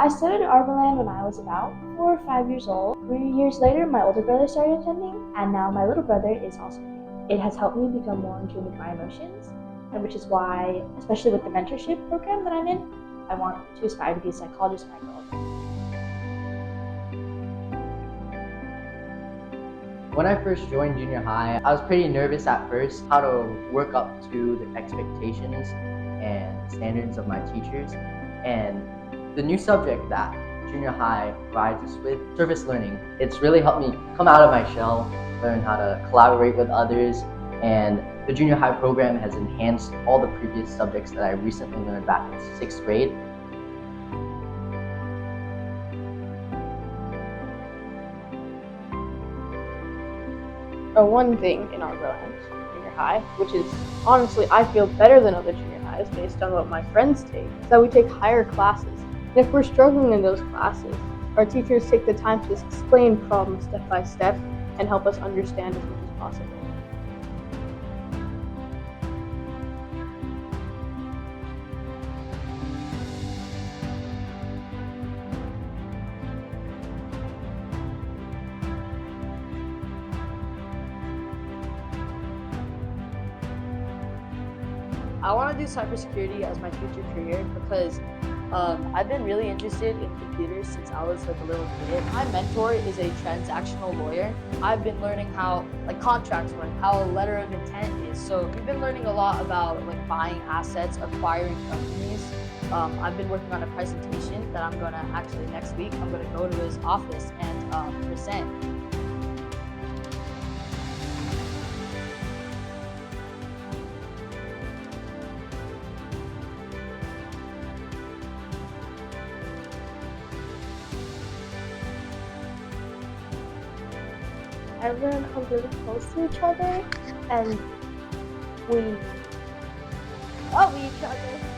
I started Arborland when I was about 4 or 5 years old. 3 years later, my older brother started attending, and now my little brother is also here. It has helped me become more in tune with my emotions, and which is why, especially with the mentorship program that I'm in, I want to aspire to be a psychologist when I grow up. When I first joined junior high, I was pretty nervous at first how to work up to the expectations and standards of my teachers. And the new subject that junior high provides us with, service learning, it's really helped me come out of my shell, learn how to collaborate with others, and the junior high program has enhanced all the previous subjects that I recently learned back in 6th grade. One thing in Arborland Junior High, which is honestly I feel better than other junior highs based on what my friends take, is that we take higher classes. And if we're struggling in those classes, our teachers take the time to explain problems step by step and help us understand as much as possible. I want to do cybersecurity as my future career because I've been really interested in computers since I was like a little kid. My mentor is a transactional lawyer. I've been learning how contracts work, how a letter of intent is. So we've been learning a lot about buying assets, acquiring companies. I've been working on a presentation that I'm gonna actually next week. I'm gonna go to his office and present. Everyone comes really close to each other, and we love each other.